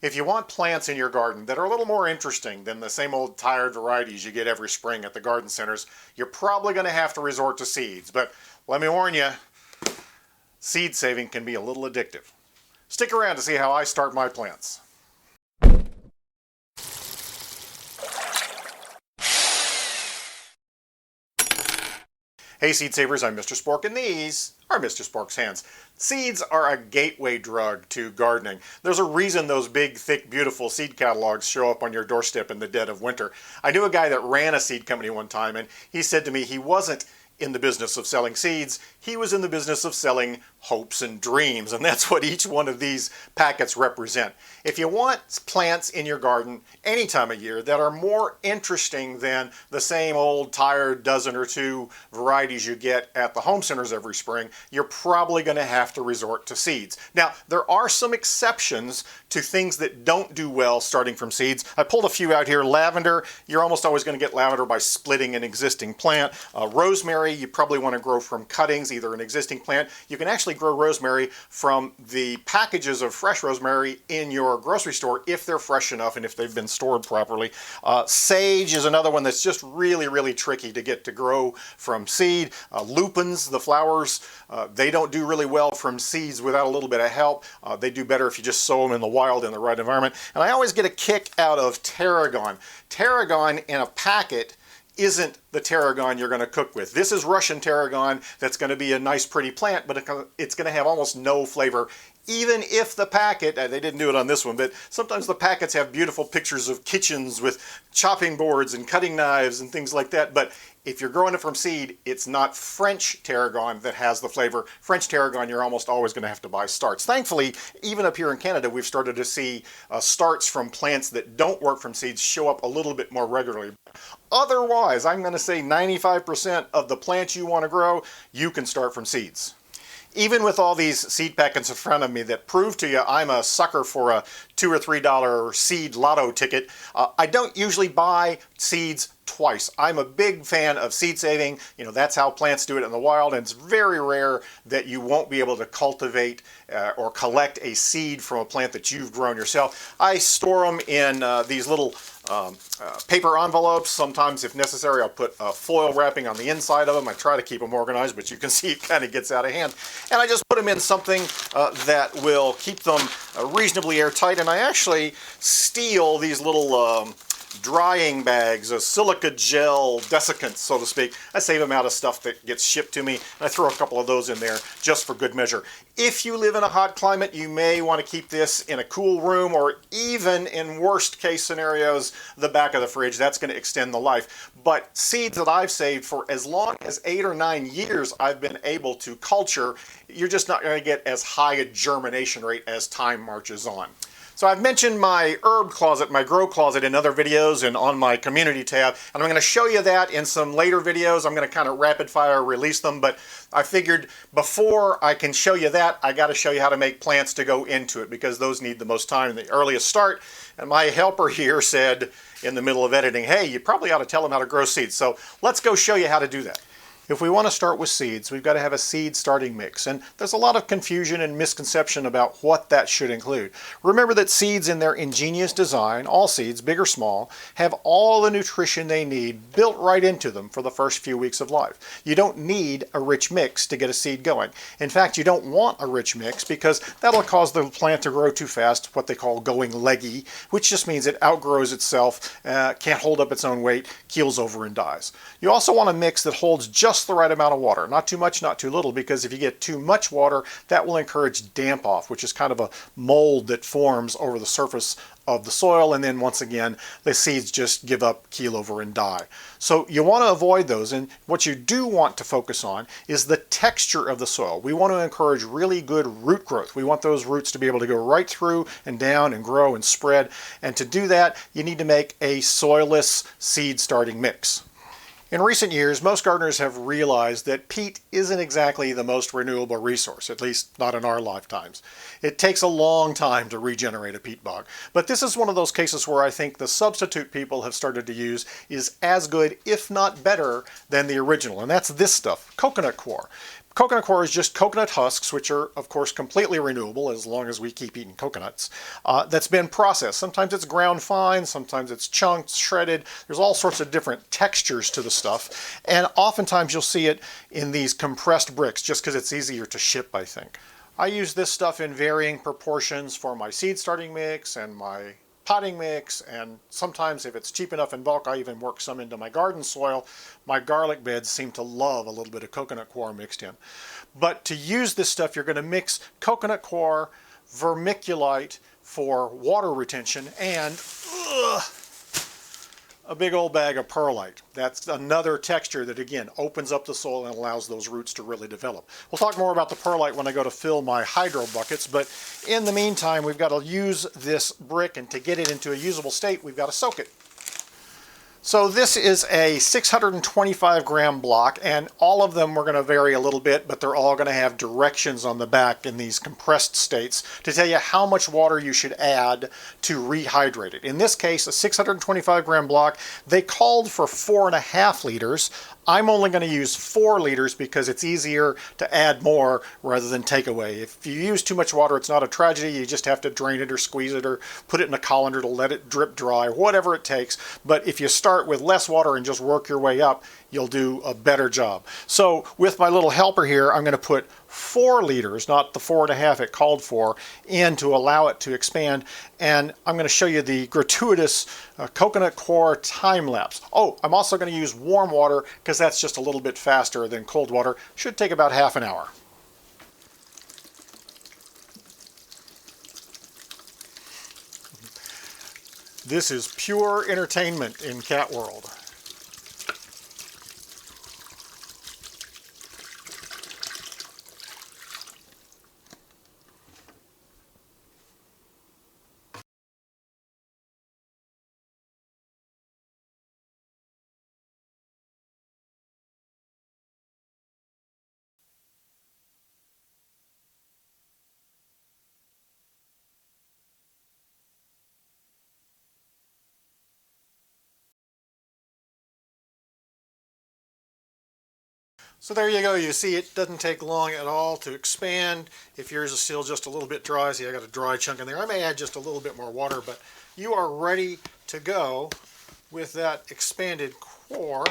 If you want plants in your garden that are a little more interesting than the same old tired varieties you get every spring at the garden centers, you're probably going to have to resort to seeds. But let me warn you, seed saving can be a little addictive. Stick around to see how I start my plants. Hey seed savers, I'm Mr. Spork, and these are Mr. Spork's hands. Seeds are a gateway drug to gardening. There's a reason those big, thick, beautiful seed catalogs show up on your doorstep in the dead of winter. I knew a guy that ran a seed company one time, and he said to me he wasn't in the business of selling seeds, he was in the business of selling hopes and dreams, and that's what each one of these packets represent. If you want plants in your garden any time of year that are more interesting than the same old tired dozen or two varieties you get at the home centers every spring, you're probably going to have to resort to seeds. Now, there are some exceptions to things that don't do well starting from seeds. I pulled a few out here. Lavender, you're almost always going to get lavender by splitting an existing plant. Rosemary, you probably want to grow from cuttings, either an existing plant. You can actually grow rosemary from the packages of fresh rosemary in your grocery store if they're fresh enough and if they've been stored properly. Sage is another one that's just really tricky to get to grow from seed. Lupins, the flowers, they don't do really well from seeds without a little bit of help. They do better if you just sow them in the wild in the right environment. And I always get a kick out of tarragon. Tarragon in a packet isn't the tarragon you're going to cook with. This is Russian tarragon that's going to be a nice pretty plant, but it's going to have almost no flavor. Even if the packet, they didn't do it on this one, but sometimes the packets have beautiful pictures of kitchens with chopping boards and cutting knives and things like that. But if you're growing it from seed, it's not French tarragon that has the flavor. French tarragon, you're almost always going to have to buy starts. Thankfully, even up here in Canada, we've started to see starts from plants that don't work from seeds show up a little bit more regularly. Otherwise, I'm going to say 95% of the plants you want to grow, you can start from seeds. Even with all these seed packets in front of me that prove to you I'm a sucker for a $2 or $3 seed lotto ticket, I don't usually buy seeds twice. I'm a big fan of seed saving. You know, that's how plants do it in the wild, and it's very rare that you won't be able to cultivate or collect a seed from a plant that you've grown yourself. I store them in these little paper envelopes. Sometimes, if necessary, I'll put foil wrapping on the inside of them. I try to keep them organized, but you can see it kind of gets out of hand. And I just put them in something that will keep them reasonably airtight. And I actually steal these little drying bags, a silica gel desiccant, so to speak. I save them out of stuff that gets shipped to me, and I throw a couple of those in there just for good measure. If you live in a hot climate, you may want to keep this in a cool room, or even in worst case scenarios, the back of the fridge. That's going to extend the life. But seeds that I've saved for as long as 8 or 9 years I've been able to culture, you're just not going to get as high a germination rate as time marches on. So I've mentioned my herb closet, my grow closet in other videos and on my community tab, and I'm going to show you that in some later videos. I'm going to kind of rapid fire release them, but I figured before I can show you that, I got to show you how to make plants to go into it, because those need the most time and the earliest start. And my helper here said in the middle of editing, hey, you probably ought to tell them how to grow seeds. So let's go show you how to do that. If we want to start with seeds, we've got to have a seed starting mix, and there's a lot of confusion and misconception about what that should include. Remember that seeds in their ingenious design, all seeds, big or small, have all the nutrition they need built right into them for the first few weeks of life. You don't need a rich mix to get a seed going. In fact, you don't want a rich mix because that'll cause the plant to grow too fast, what they call going leggy, which just means it outgrows itself, can't hold up its own weight, keels over and dies. You also want a mix that holds just the right amount of water, not too much, not too little, because if you get too much water, that will encourage damp off, which is kind of a mold that forms over the surface of the soil, and then once again the seeds just give up, keel over and die. So you want to avoid those, and what you do want to focus on is the texture of the soil. We want to encourage really good root growth. We want those roots to be able to go right through and down and grow and spread, and to do that you need to make a soilless seed starting mix. In recent years, most gardeners have realized that peat isn't exactly the most renewable resource, at least not in our lifetimes. It takes a long time to regenerate a peat bog, but this is one of those cases where I think the substitute people have started to use is as good, if not better, than the original, and that's this stuff, coconut coir. Coconut coir is just coconut husks, which are, of course, completely renewable as long as we keep eating coconuts, that's been processed. Sometimes it's ground fine, sometimes it's chunked, shredded. There's all sorts of different textures to the stuff. And oftentimes you'll see it in these compressed bricks just because it's easier to ship, I think. I use this stuff in varying proportions for my seed starting mix and my potting mix, and sometimes if it's cheap enough in bulk, I even work some into my garden soil. My garlic beds seem to love a little bit of coconut coir mixed in. But to use this stuff, you're going to mix coconut coir, vermiculite for water retention, and a big old bag of perlite. That's another texture that, again, opens up the soil and allows those roots to really develop. We'll talk more about the perlite when I go to fill my hydro buckets, but in the meantime, we've got to use this brick, and to get it into a usable state, we've got to soak it. So this is a 625 gram block, and all of them are going to vary a little bit, but they're all going to have directions on the back in these compressed states to tell you how much water you should add to rehydrate it. In this case, a 625 gram block, they called for 4.5 liters. I'm only going to use 4 liters because it's easier to add more rather than take away. If you use too much water, it's not a tragedy. You just have to drain it or squeeze it or put it in a colander to let it drip dry, whatever it takes. But if you start with less water and just work your way up, you'll do a better job. So with my little helper here, I'm going to put 4 liters, not the 4.5 it called for, in to allow it to expand. And I'm going to show you the gratuitous coconut coir time lapse. Oh, I'm also going to use warm water because that's just a little bit faster than cold water. Should take about half an hour. This is pure entertainment in cat world. So there you go. You see it doesn't take long at all to expand. If yours is still just a little bit dry, see I got a dry chunk in there. I may add just a little bit more water, but you are ready to go with that expanded coir.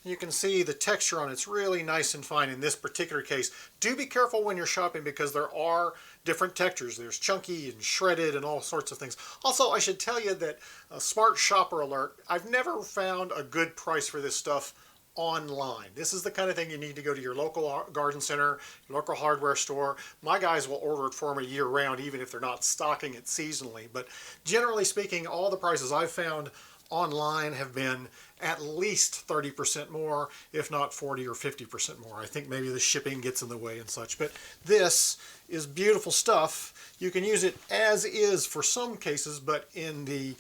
You can see the texture on it's really nice and fine in this particular case. Do be careful when you're shopping because there are different textures. There's chunky and shredded and all sorts of things. Also, I should tell you that a smart shopper alert, I've never found a good price for this stuff online. This is the kind of thing you need to go to your local garden center, your local hardware store. My guys will order it for me year round, even if they're not stocking it seasonally. But generally speaking, all the prices I've found online have been at least 30% more, if not 40 or 50% more. I think maybe the shipping gets in the way and such. But this is beautiful stuff. You can use it as is for some cases, but in the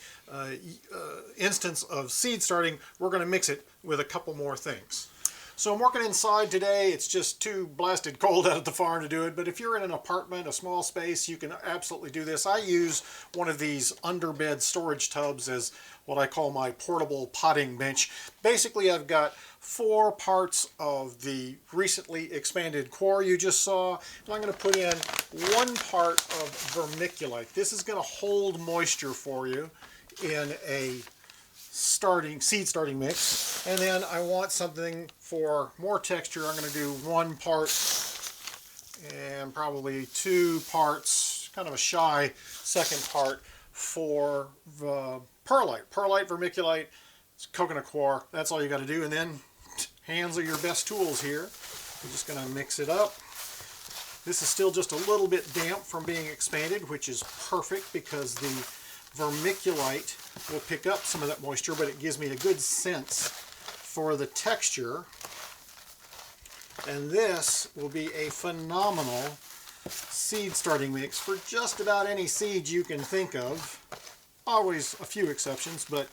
instance of seed starting, we're going to mix it with a couple more things. So I'm working inside today. It's just too blasted cold out at the farm to do it, but if you're in an apartment, a small space, you can absolutely do this. I use one of these underbed storage tubs as what I call my portable potting bench. Basically, I've got 4 parts of the recently expanded coir you just saw, and I'm going to put in 1 part of vermiculite. This is going to hold moisture for you in a seed starting mix. And then I want something for more texture. I'm going to do 1 part and probably 2 parts, kind of a shy second part for the perlite, vermiculite, coconut coir. That's all you got to do. And then hands are your best tools here. I'm just going to mix it up. This is still just a little bit damp from being expanded, which is perfect because the vermiculite will pick up some of that moisture, but it gives me a good sense for the texture. And this will be a phenomenal seed starting mix for just about any seed you can think of. Always a few exceptions, but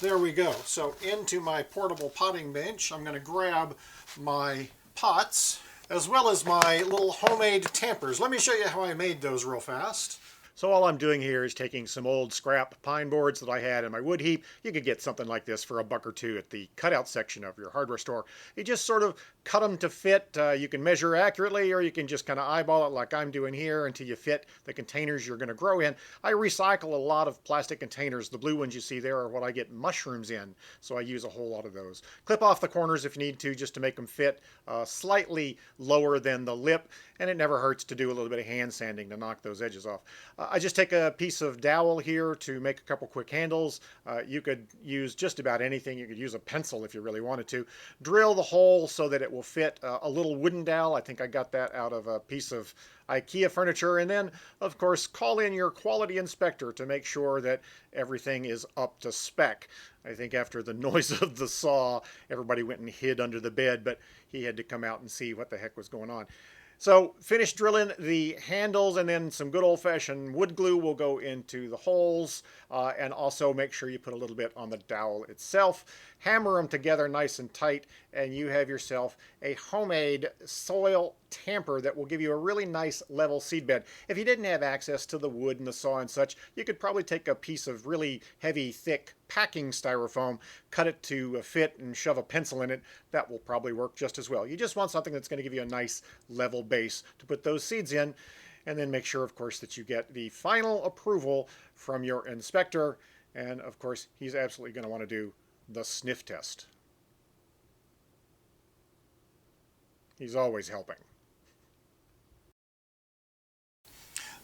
there we go. So into my portable potting bench, I'm going to grab my pots as well as my little homemade tampers. Let me show you how I made those real fast. So all I'm doing here is taking some old scrap pine boards that I had in my wood heap. You could get something like this for $1 or $2 at the cutout section of your hardware store. You just sort of cut them to fit. You can measure accurately, or you can just kind of eyeball it like I'm doing here until you fit the containers you're going to grow in. I recycle a lot of plastic containers. The blue ones you see there are what I get mushrooms in, so I use a whole lot of those. Clip off the corners if you need to, just to make them fit slightly lower than the lip, and it never hurts to do a little bit of hand sanding to knock those edges off. I just take a piece of dowel here to make a couple quick handles. You could use just about anything. You could use a pencil if you really wanted to. Drill the hole so that it will fit a little wooden dowel. I think I got that out of a piece of IKEA furniture. And then, of course, call in your quality inspector to make sure that everything is up to spec. I think after the noise of the saw, everybody went and hid under the bed, but he had to come out and see what the heck was going on. So finish drilling the handles, and then some good old-fashioned wood glue will go into the holes, and also make sure you put a little bit on the dowel itself. Hammer them together nice and tight, and you have yourself a homemade soil tamper that will give you a really nice level seed bed. If you didn't have access to the wood and the saw and such, you could probably take a piece of really heavy, thick packing styrofoam, cut it to fit, and shove a pencil in it. That will probably work just as well. You just want something that's going to give you a nice level base to put those seeds in, and then make sure, of course, that you get the final approval from your inspector. And of course, he's absolutely going to want to do the sniff test. He's always helping.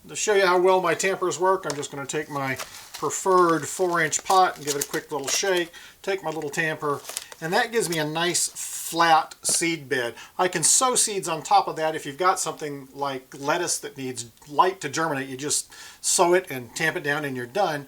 To show you how well my tampers work, I'm just going to take my preferred 4-inch pot and give it a quick little shake, take my little tamper, and that gives me a nice flat seed bed. I can sow seeds on top of that. If you've got something like lettuce that needs light to germinate, you just sow it and tamp it down and you're done.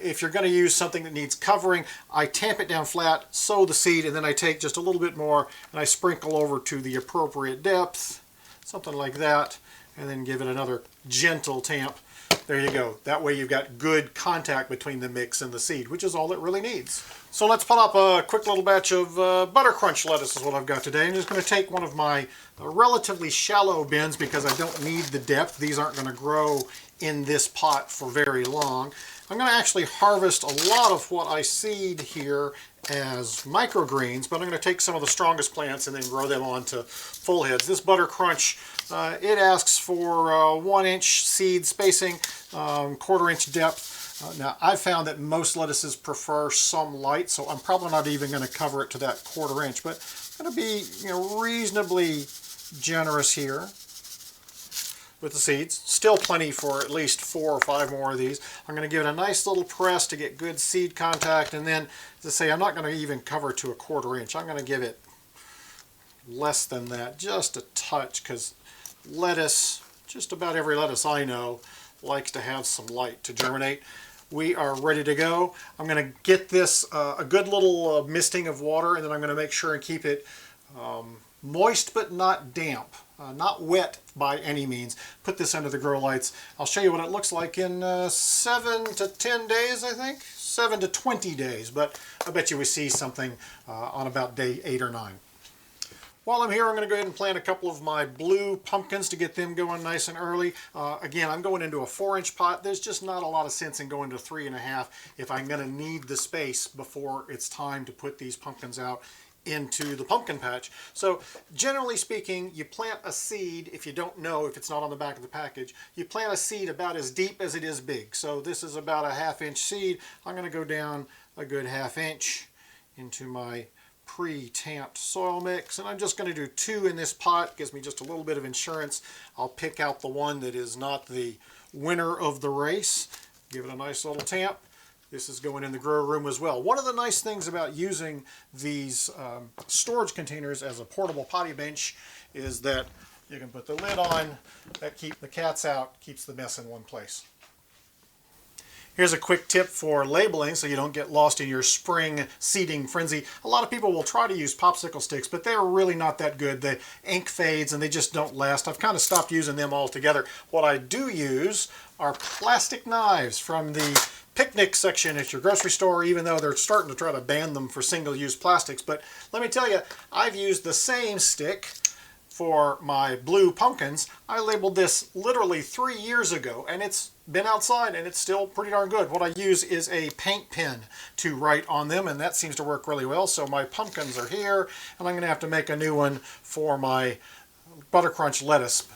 If you're going to use something that needs covering, I tamp it down flat, sow the seed, and then I take just a little bit more and I sprinkle over to the appropriate depth, something like that, and then give it another gentle tamp. There you go. That way you've got good contact between the mix and the seed, which is all it really needs. So let's put up a quick little batch of butter crunch lettuce is what I've got today. I'm just going to take one of my relatively shallow bins because I don't need the depth. These aren't going to grow in this pot for very long. I'm going to actually harvest a lot of what I seed here as microgreens, but I'm going to take some of the strongest plants and then grow them onto full heads. This butter crunch, it asks for 1-inch seed spacing, 1/4-inch depth. Now I've found that most lettuces prefer some light, so I'm probably not even going to cover it to that 1/4 inch, but I'm going to be reasonably generous here with the seeds. Still plenty for at least 4 or 5 more of these. I'm going to give it a nice little press to get good seed contact, and then, as I say, I'm not going to even cover to a 1/4 inch. I'm going to give it less than that, just a touch, because lettuce, just about every lettuce I know, likes to have some light to germinate. We are ready to go. I'm going to get this a good little misting of water, and then I'm going to make sure and keep it moist but not damp. Not wet by any means. Put this under the grow lights. I'll show you what it looks like in 7 to 10 days, I think. 7 to 20 days, but I bet you we see something on about day 8 or 9. While I'm here, I'm going to go ahead and plant a couple of my blue pumpkins to get them going nice and early. Again, I'm going into a 4-inch pot. There's just not a lot of sense in going to 3.5 if I'm going to need the space before it's time to put these pumpkins out into the pumpkin patch. So generally speaking, you plant a seed, if you don't know, if it's not on the back of the package, you plant a seed about as deep as it is big. So this is about a 1/2-inch seed. I'm going to go down a good 1/2 inch into my pre-tamped soil mix, and I'm just going to do 2 in this pot. Gives me just a little bit of insurance. I'll pick out the one that is not the winner of the race. Give it a nice little tamp. This is going in the grow room as well. One of the nice things about using these storage containers as a portable potty bench is that you can put the lid on, that keeps the cats out, keeps the mess in one place. Here's a quick tip for labeling so you don't get lost in your spring seeding frenzy. A lot of people will try to use popsicle sticks, but they're really not that good. The ink fades and they just don't last. I've kind of stopped using them altogether. What I do use are plastic knives from the picnic section at your grocery store, even though they're starting to try to ban them for single-use plastics. But let me tell you, I've used the same stick for my blue pumpkins. I labeled this literally 3 years ago, and it's been outside and it's still pretty darn good. What I use is a paint pen to write on them, and that seems to work really well. So my pumpkins are here, and I'm going to have to make a new one for my buttercrunch lettuce.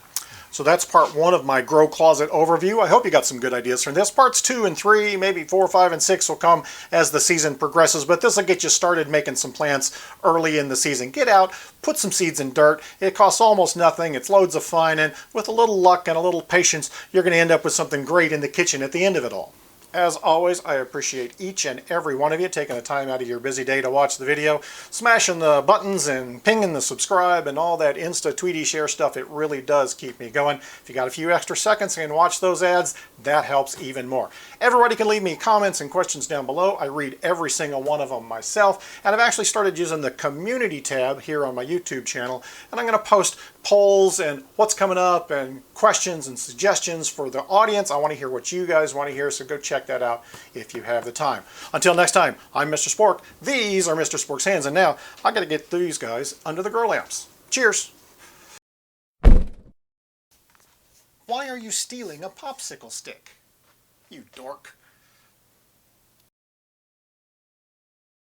So that's part 1 of my grow closet overview. I hope you got some good ideas from this. Parts 2 and 3, maybe 4, 5, and 6 will come as the season progresses, but this will get you started making some plants early in the season. Get out, put some seeds in dirt. It costs almost nothing. It's loads of fun, and with a little luck and a little patience, you're going to end up with something great in the kitchen at the end of it all. As always, I appreciate each and every one of you taking the time out of your busy day to watch the video, smashing the buttons and pinging the subscribe and all that Insta, Tweety, share stuff. It really does keep me going. If you got a few extra seconds and watch those ads, that helps even more. Everybody can leave me comments and questions down below. I read every single one of them myself, and I've actually started using the community tab here on my YouTube channel, and I'm going to post polls and what's coming up and questions and suggestions for the audience. I want to hear what you guys want to hear, so go check that out if you have the time. Until next time, I'm Mr. Spork. These are Mr. Spork's hands, and now I got to get these guys under the grow lamps. Cheers! Why are you stealing a popsicle stick? You dork.